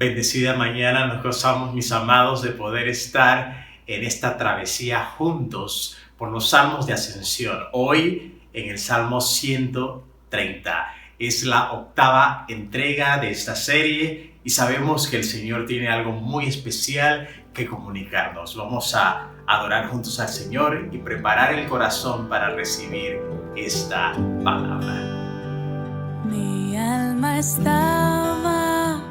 Bendecida mañana nos gozamos, mis amados, de poder estar en esta travesía juntos por los salmos de ascensión. Hoy en el Salmo 130. Es la octava entrega de esta serie y sabemos que el Señor tiene algo muy especial que comunicarnos. Vamos a adorar juntos al Señor y preparar el corazón para recibir esta palabra. Mi alma estaba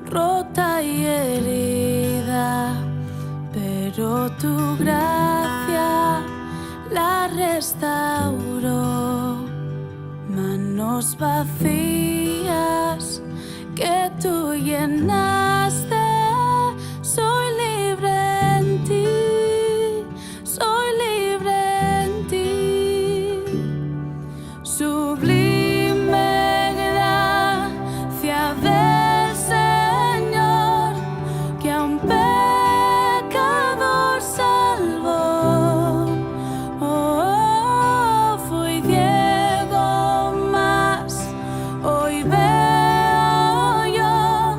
rota y herida, pero tu gracia la restauró. Manos vacías que tú llenaste, soy libre en ti, soy libre en ti. Sublime gracia del Señor, que a un pecador salvó. Fui ciego, mas hoy veo yo,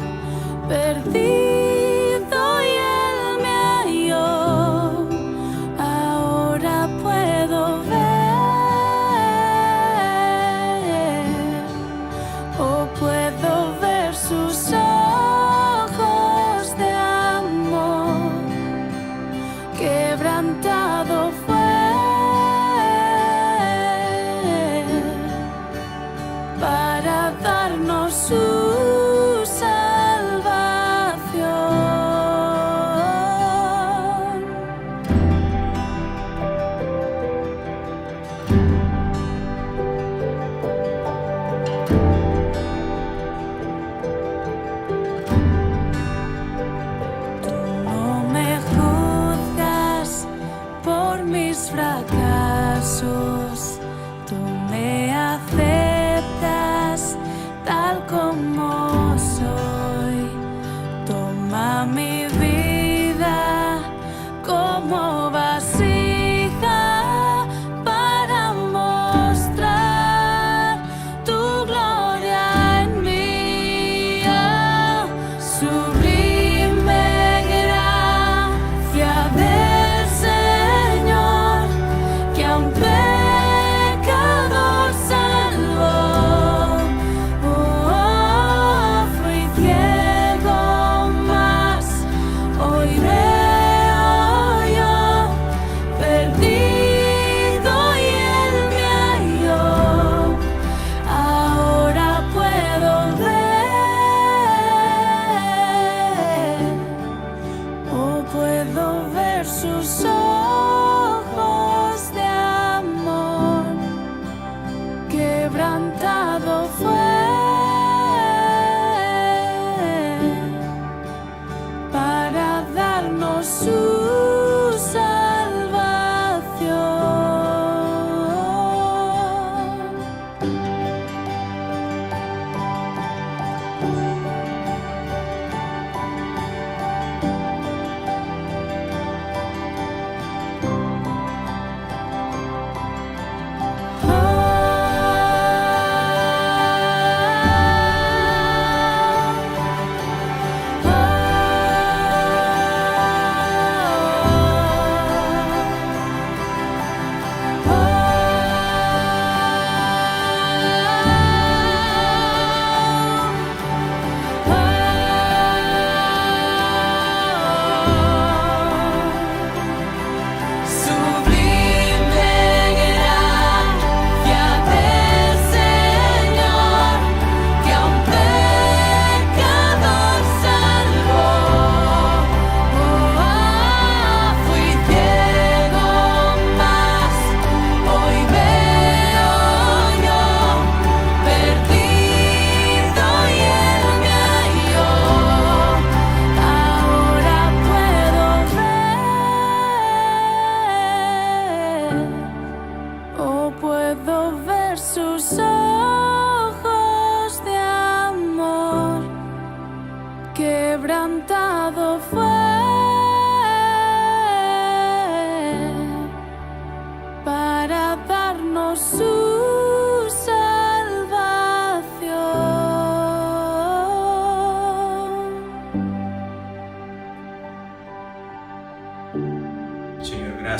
perdido y Él me halló. Ahora puedo ver, puedo ver sus ojos de amor. Quebrantado fue para darnos su salvación. Tú no me juzgas por mis fracasos, tú me aceptas tal como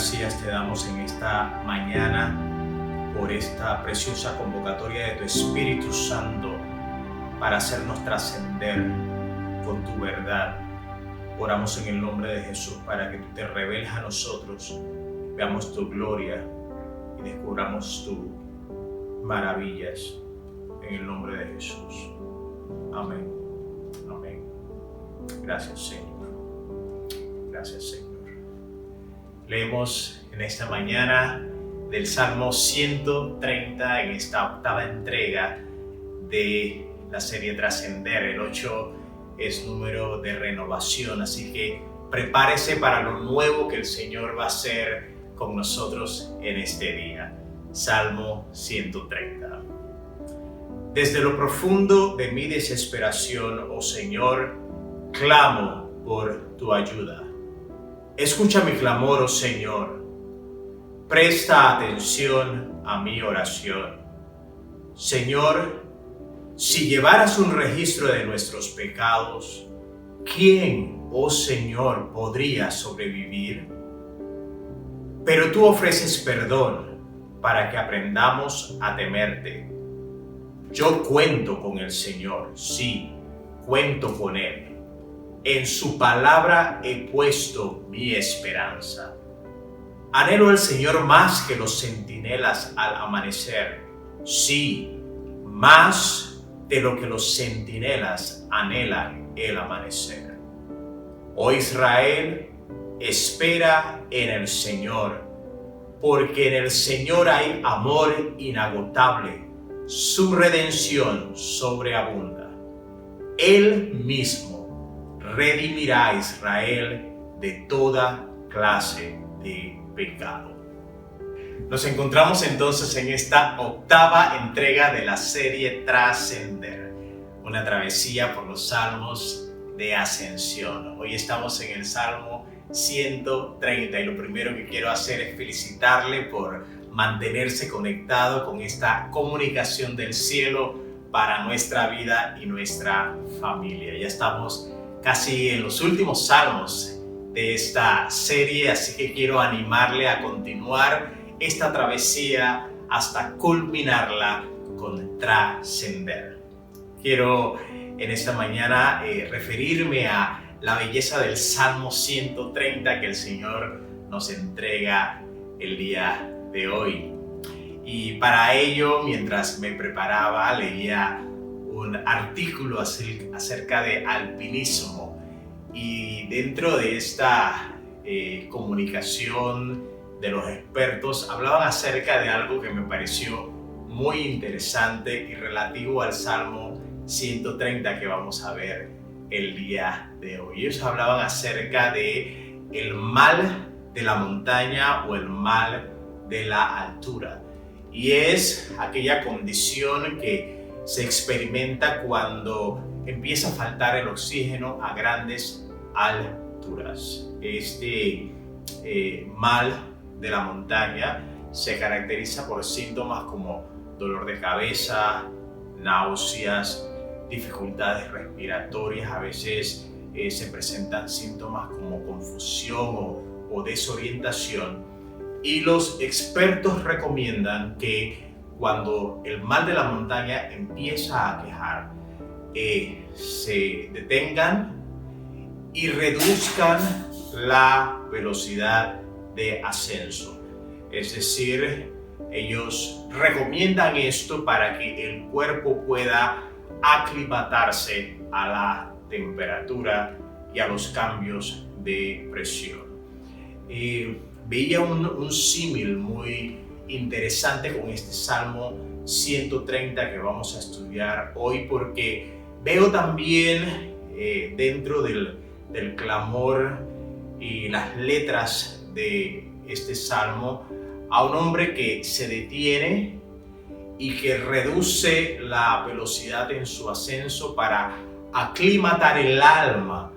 gracias te damos en esta mañana por esta preciosa convocatoria de tu Espíritu Santo para hacernos trascender con tu verdad. Oramos en el nombre de Jesús para que tú te reveles a nosotros, veamos tu gloria y descubramos tus maravillas en el nombre de Jesús. Amén. Amén. Gracias, Señor. Gracias, Señor. Leemos en esta mañana del Salmo 130 en esta octava entrega de la serie Trascender. El 8 es número de renovación, así que prepárese para lo nuevo que el Señor va a hacer con nosotros en este día. Salmo 130. Desde lo profundo de mi desesperación, oh Señor, clamo por tu ayuda. Escucha mi clamor, oh Señor. Presta atención a mi oración. Señor, si llevaras un registro de nuestros pecados, ¿quién, oh Señor, podría sobrevivir? Pero tú ofreces perdón para que aprendamos a temerte. Yo cuento con el Señor, sí, cuento con Él. En su palabra he puesto mi esperanza. Anhelo al Señor más que los centinelas al amanecer. Sí, más de lo que los centinelas anhelan el amanecer. Oh Israel, espera en el Señor, porque en el Señor hay amor inagotable. Su redención sobreabunda. Él mismo redimirá a Israel de toda clase de pecado. Nos encontramos entonces en esta octava entrega de la serie Trascender, una travesía por los salmos de ascensión. Hoy estamos en el Salmo 130 y lo primero que quiero hacer es felicitarle por mantenerse conectado con esta comunicación del cielo para nuestra vida y nuestra familia. Ya estamos casi en los últimos salmos de esta serie, así que quiero animarle a continuar esta travesía hasta culminarla con Trascender. Quiero en esta mañana referirme a la belleza del Salmo 130 que el Señor nos entrega el día de hoy. Y para ello, mientras me preparaba, leía un artículo acerca de alpinismo, y dentro de esta comunicación de los expertos hablaban acerca de algo que me pareció muy interesante y relativo al Salmo 130 que vamos a ver el día de hoy. Ellos hablaban acerca de el mal de la montaña o el mal de la altura, y es aquella condición que se experimenta cuando empieza a faltar el oxígeno a grandes alturas. Este mal de la montaña se caracteriza por síntomas como dolor de cabeza, náuseas, dificultades respiratorias. A veces se presentan síntomas como confusión o desorientación, y los expertos recomiendan que cuando el mal de la montaña empieza a quejar, se detengan y reduzcan la velocidad de ascenso. Es decir, ellos recomiendan esto para que el cuerpo pueda aclimatarse a la temperatura y a los cambios de presión. Veía un símil muy interesante con este Salmo 130 que vamos a estudiar hoy, porque veo también dentro del clamor y las letras de este Salmo a un hombre que se detiene y que reduce la velocidad en su ascenso para aclimatar el alma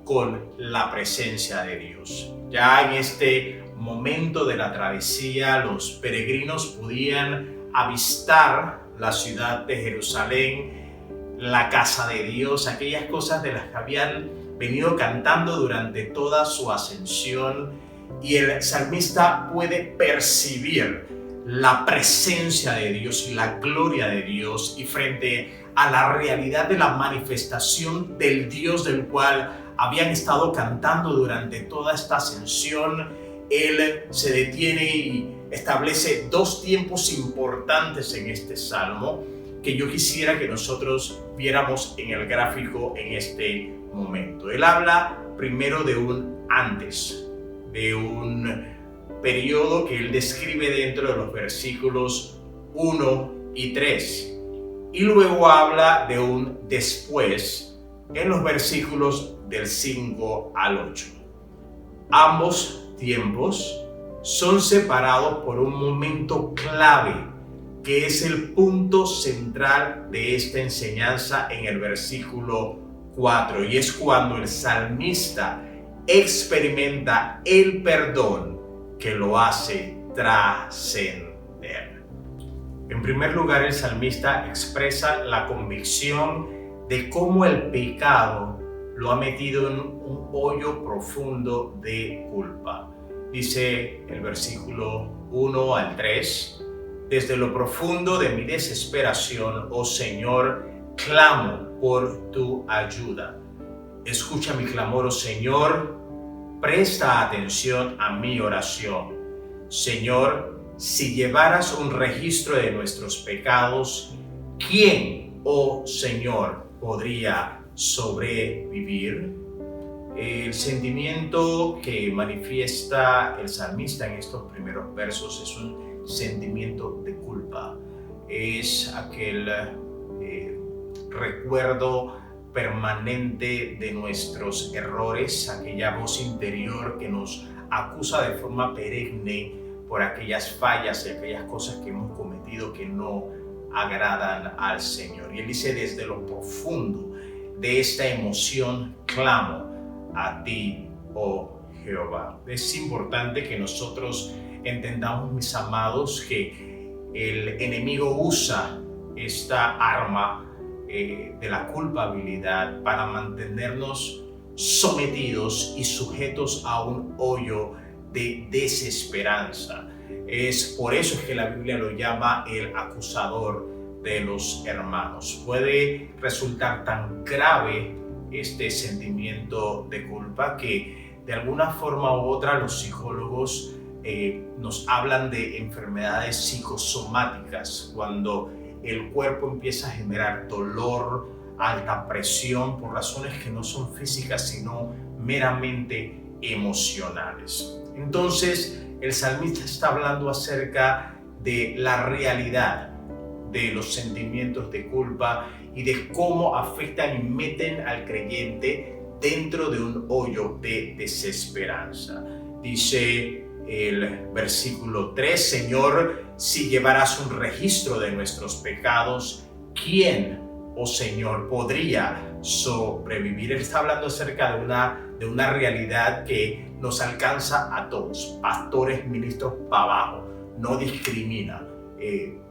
con la presencia de Dios. Ya en este momento de la travesía, los peregrinos podían avistar la ciudad de Jerusalén, la casa de Dios, aquellas cosas de las que habían venido cantando durante toda su ascensión, y el salmista puede percibir la presencia de Dios y la gloria de Dios, y frente a la realidad de la manifestación del Dios del cual habían estado cantando durante toda esta ascensión, él se detiene y establece dos tiempos importantes en este salmo que yo quisiera que nosotros viéramos en el gráfico en este momento. Él habla primero de un antes, de un periodo que él describe dentro de los versículos 1 y 3, y luego habla de un después en los versículos del 5 al 8. Ambos tiempos son separados por un momento clave que es el punto central de esta enseñanza en el versículo 4, y es cuando el salmista experimenta el perdón que lo hace trascender. En primer lugar, el salmista expresa la convicción de cómo el pecado lo ha metido en un hoyo profundo de culpa. Dice el versículo 1 al 3, desde lo profundo de mi desesperación, oh Señor, clamo por tu ayuda. Escucha mi clamor, oh Señor, presta atención a mi oración. Señor, si llevaras un registro de nuestros pecados, ¿quién, oh Señor, podría sobrevivir? El sentimiento que manifiesta el salmista en estos primeros versos es un sentimiento de culpa. Es aquel recuerdo permanente de nuestros errores, aquella voz interior que nos acusa de forma perenne por aquellas fallas y aquellas cosas que hemos cometido que no agradan al Señor. Y él dice, desde lo profundo de esta emoción clamo a ti, oh Jehová. Es importante que nosotros entendamos, mis amados, que el enemigo usa esta arma de la culpabilidad para mantenernos sometidos y sujetos a un hoyo de desesperanza. Es por eso que la Biblia lo llama el acusador de los hermanos. Puede resultar tan grave este sentimiento de culpa que de alguna forma u otra los psicólogos nos hablan de enfermedades psicosomáticas, cuando el cuerpo empieza a generar dolor, alta presión por razones que no son físicas sino meramente emocionales. Entonces el salmista está hablando acerca de la realidad de los sentimientos de culpa y de cómo afectan y meten al creyente dentro de un hoyo de desesperanza. Dice el versículo 3, Señor, si llevaras un registro de nuestros pecados, ¿quién, oh Señor, podría sobrevivir? Él está hablando acerca de una realidad que nos alcanza a todos, pastores, ministros para abajo, no discrimina,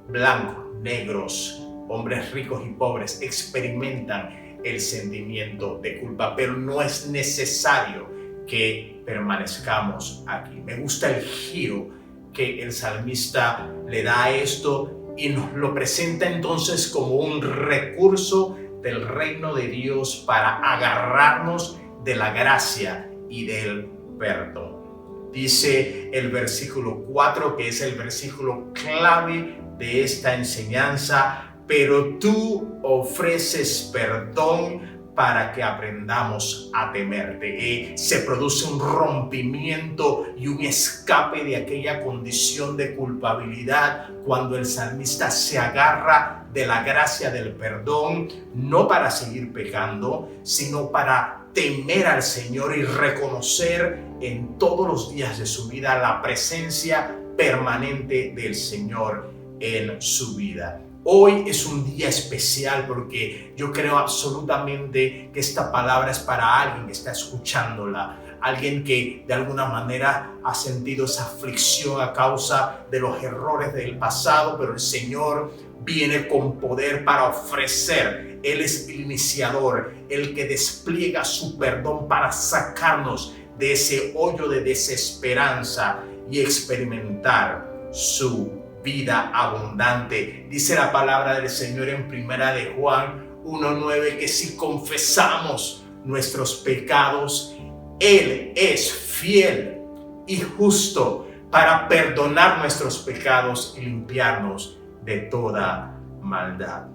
blancos, negros, hombres ricos y pobres experimentan el sentimiento de culpa, pero no es necesario que permanezcamos aquí. Me gusta el giro que el salmista le da a esto y nos lo presenta entonces como un recurso del reino de Dios para agarrarnos de la gracia y del perdón. Dice el versículo 4, que es el versículo clave de esta enseñanza, pero tú ofreces perdón para que aprendamos a temerte. Se produce un rompimiento y un escape de aquella condición de culpabilidad cuando el salmista se agarra de la gracia del perdón, no para seguir pecando, sino para temer al Señor y reconocer en todos los días de su vida la presencia permanente del Señor en su vida. Hoy es un día especial porque yo creo absolutamente que esta palabra es para alguien que está escuchándola, alguien que de alguna manera ha sentido esa aflicción a causa de los errores del pasado, pero el Señor viene con poder para ofrecer. Él es el iniciador, el que despliega su perdón para sacarnos de ese hoyo de desesperanza y experimentar su vida abundante. Dice la palabra del Señor en Primera de Juan 1:9 que si confesamos nuestros pecados, Él es fiel y justo para perdonar nuestros pecados y limpiarnos de toda maldad.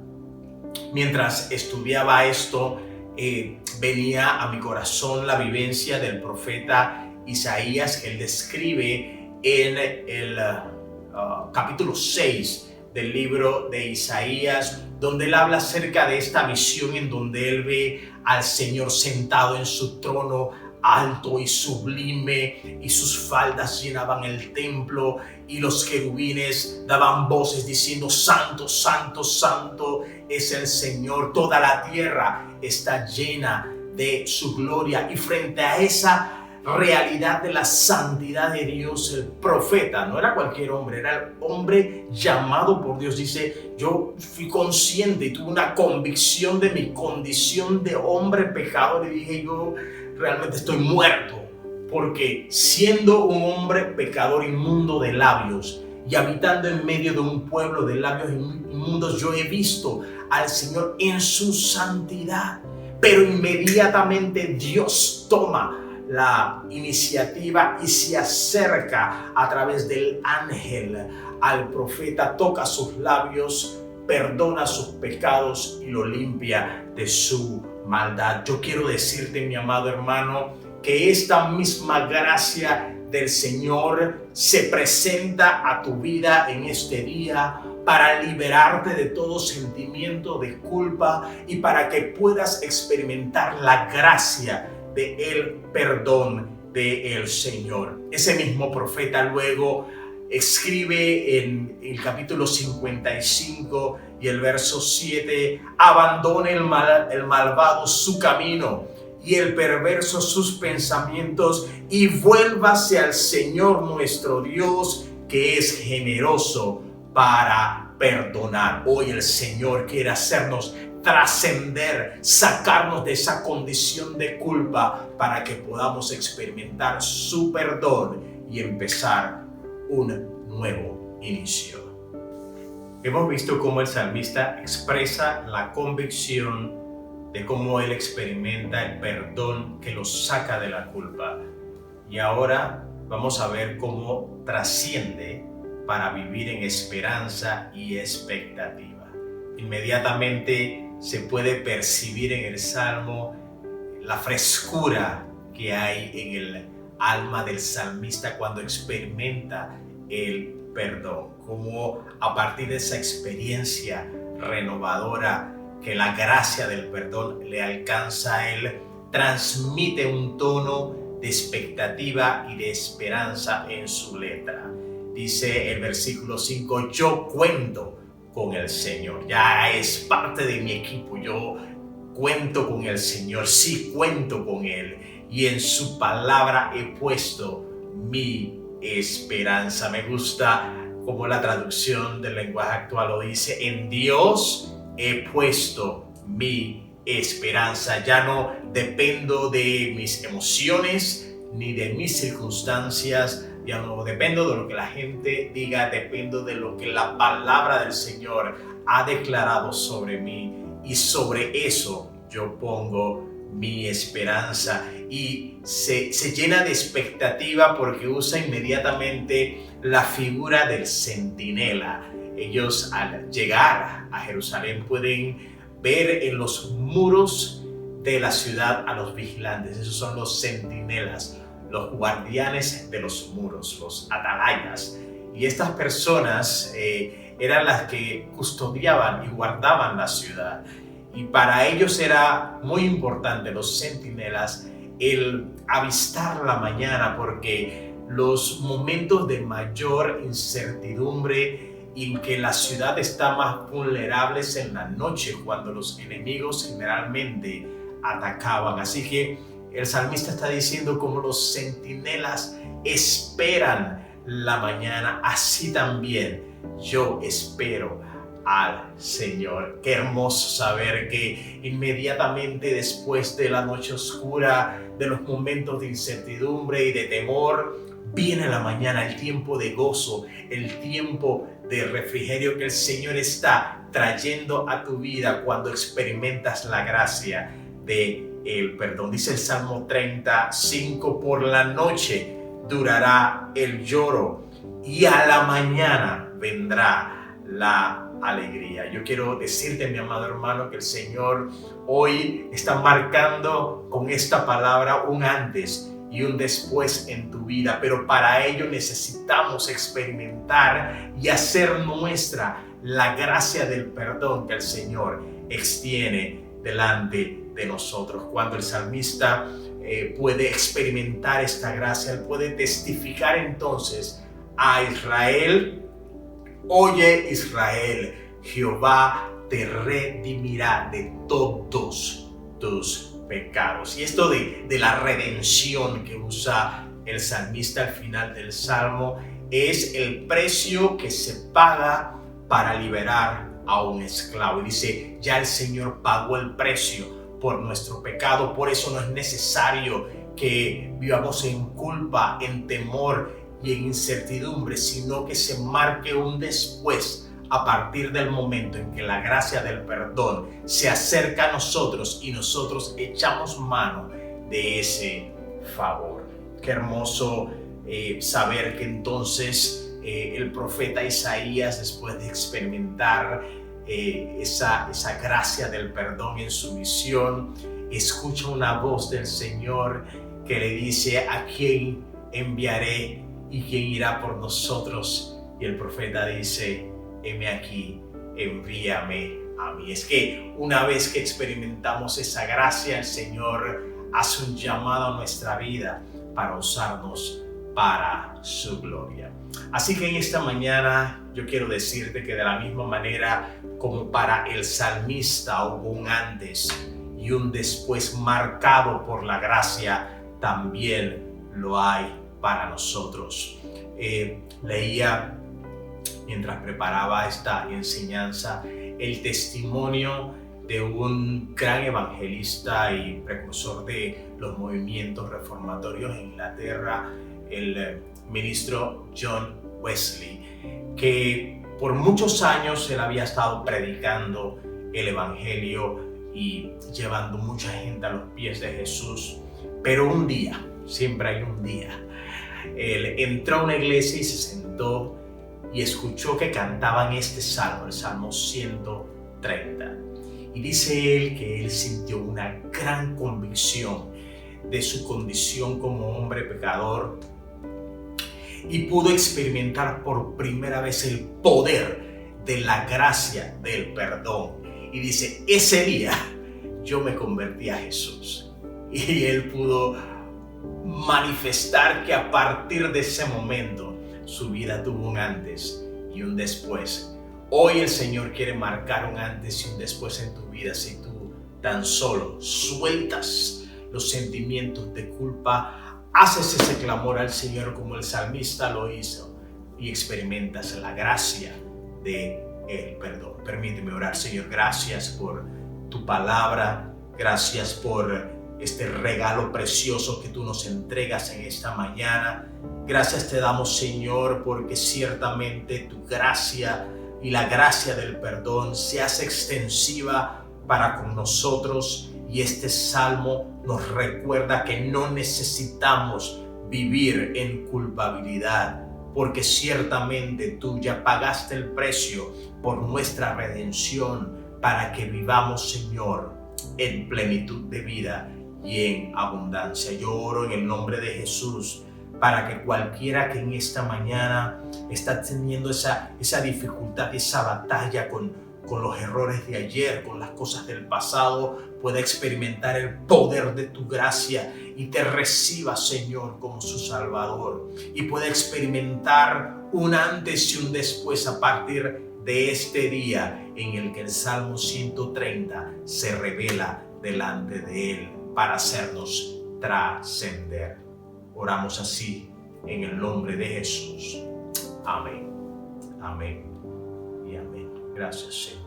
Mientras estudiaba esto, venía a mi corazón la vivencia del profeta Isaías, que él describe en el capítulo 6 del libro de Isaías, donde él habla acerca de esta visión en donde él ve al Señor sentado en su trono alto y sublime, y sus faldas llenaban el templo, y los querubines daban voces diciendo: Santo, Santo, Santo es el Señor. Toda la tierra está llena de su gloria. Y frente a esa realidad de la santidad de Dios, el profeta no era cualquier hombre, era el hombre llamado por Dios. Dice: yo fui consciente y tuve una convicción de mi condición de hombre pecador, y dije: yo realmente estoy muerto, porque siendo un hombre pecador inmundo de labios y habitando en medio de un pueblo de labios inmundos, yo he visto al Señor en su santidad. Pero inmediatamente Dios toma la iniciativa y se acerca a través del ángel al profeta, toca sus labios, perdona sus pecados y lo limpia de su maldad. Yo quiero decirte, mi amado hermano, que esta misma gracia del Señor se presenta a tu vida en este día para liberarte de todo sentimiento de culpa y para que puedas experimentar la gracia del perdón del Señor. Ese mismo profeta luego escribe en el capítulo 55 y el verso 7: abandone el malvado su camino y el perverso sus pensamientos, y vuélvase al Señor nuestro Dios, que es generoso para perdonar. Hoy el Señor quiere hacernos trascender, sacarnos de esa condición de culpa para que podamos experimentar su perdón y empezar un nuevo inicio. Hemos visto cómo el salmista expresa la convicción de cómo él experimenta el perdón que lo saca de la culpa. Y ahora vamos a ver cómo trasciende para vivir en esperanza y expectativa. Inmediatamente se puede percibir en el Salmo la frescura que hay en el alma del salmista cuando experimenta el perdón, como a partir de esa experiencia renovadora que la gracia del perdón le alcanza a él, transmite un tono de expectativa y de esperanza en su letra. Dice el versículo 5: yo cuento con el Señor, ya es parte de mi equipo, yo cuento con el Señor, sí cuento con Él, y en su palabra he puesto mi esperanza. Me gusta como la traducción del lenguaje actual lo dice: en Dios he puesto mi esperanza. Ya no dependo de mis emociones ni de mis circunstancias, ya no dependo de lo que la gente diga, dependo de lo que la palabra del Señor ha declarado sobre mí, y sobre eso yo pongo mi esperanza. Y se llena de expectativa porque usa inmediatamente la figura del centinela. Ellos, al llegar a Jerusalén, pueden ver en los muros de la ciudad a los vigilantes. Esos son los centinelas, los guardianes de los muros, los atalayas. Y estas personas eran las que custodiaban y guardaban la ciudad. Y para ellos era muy importante, los centinelas, el avistar la mañana, porque los momentos de mayor incertidumbre y que la ciudad está más vulnerable es en la noche, cuando los enemigos generalmente atacaban. Así que el salmista está diciendo: como los centinelas esperan la mañana, así también yo espero al Señor. Qué hermoso saber que inmediatamente después de la noche oscura, de los momentos de incertidumbre y de temor, viene la mañana, el tiempo de gozo, el tiempo de refrigerio que el Señor está trayendo a tu vida cuando experimentas la gracia del perdón. Dice el Salmo 35, por la noche durará el lloro y a la mañana vendrá la alegría. Yo quiero decirte, mi amado hermano, que el Señor hoy está marcando con esta palabra un antes y un después en tu vida, pero para ello necesitamos experimentar y hacer nuestra la gracia del perdón que el Señor extiende delante de nosotros. Cuando el salmista puede experimentar esta gracia, él puede testificar entonces a Israel: oye Israel, Jehová te redimirá de todos tus pecados. Y esto de la redención que usa el salmista al final del Salmo es el precio que se paga para liberar a un esclavo. Y dice, ya el Señor pagó el precio por nuestro pecado, por eso no es necesario que vivamos en culpa, en temor y en incertidumbre, sino que se marque un después a partir del momento en que la gracia del perdón se acerca a nosotros y nosotros echamos mano de ese favor. Qué hermoso saber que entonces el profeta Isaías, después de experimentar esa gracia del perdón en su visión, escucha una voz del Señor que le dice: ¿a quién enviaré y quién irá por nosotros? Y el profeta dice: heme aquí, envíame a mí. Es que una vez que experimentamos esa gracia, el Señor hace un llamado a nuestra vida para usarnos para su gloria. Así que en esta mañana yo quiero decirte que de la misma manera como para el salmista hubo un antes y un después marcado por la gracia, también lo hay para nosotros. Leía mientras preparaba esta enseñanza el testimonio de un gran evangelista y precursor de los movimientos reformatorios en Inglaterra, el ministro John Wesley, que por muchos años él había estado predicando el evangelio y llevando mucha gente a los pies de Jesús. Pero un día, siempre hay un día, él entró a una iglesia y se sentó y escuchó que cantaban este salmo, el Salmo 130. Y dice él que él sintió una gran convicción de su condición como hombre pecador y pudo experimentar por primera vez el poder de la gracia del perdón. Y dice, ese día yo me convertí a Jesús. Y él pudo manifestar que a partir de ese momento su vida tuvo un antes y un después. Hoy el Señor quiere marcar un antes y un después en tu vida si tú tan solo sueltas los sentimientos de culpa, haces ese clamor al Señor como el salmista lo hizo y experimentas la gracia de el perdón. Permíteme orar. Señor, gracias por tu palabra, gracias por este regalo precioso que tú nos entregas en esta mañana. Gracias te damos, Señor, porque ciertamente tu gracia y la gracia del perdón se hace extensiva para con nosotros, y este salmo nos recuerda que no necesitamos vivir en culpabilidad, porque ciertamente tú ya pagaste el precio por nuestra redención para que vivamos, Señor, en plenitud de vida y en abundancia. Yo oro en el nombre de Jesús para que cualquiera que en esta mañana está teniendo esa dificultad, esa batalla con los errores de ayer, con las cosas del pasado, pueda experimentar el poder de tu gracia y te reciba, Señor, como su Salvador, y pueda experimentar un antes y un después a partir de este día en el que el Salmo 130 se revela delante de él para hacernos trascender. Oramos así en el nombre de Jesús. Amén. Amén y amén. Gracias, Señor.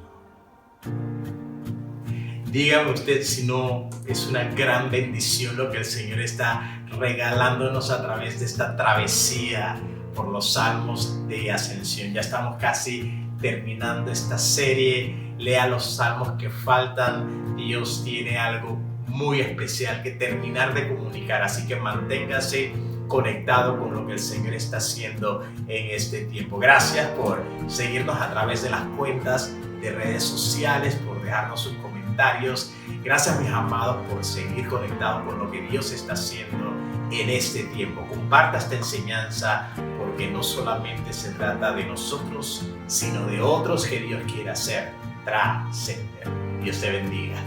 Dígame usted si no es una gran bendición lo que el Señor está regalándonos a través de esta travesía por los salmos de ascensión. Ya estamos casi terminando esta serie. Lea los salmos que faltan. Dios tiene algo muy especial que terminar de comunicar, así que manténgase conectado con lo que el Señor está haciendo en este tiempo. Gracias por seguirnos a través de las cuentas de redes sociales, por dejarnos sus comentarios. Gracias, mis amados, por seguir conectados con lo que Dios está haciendo en este tiempo. Comparta esta enseñanza, porque no solamente se trata de nosotros, sino de otros que Dios quiere hacer trascender. Dios te bendiga.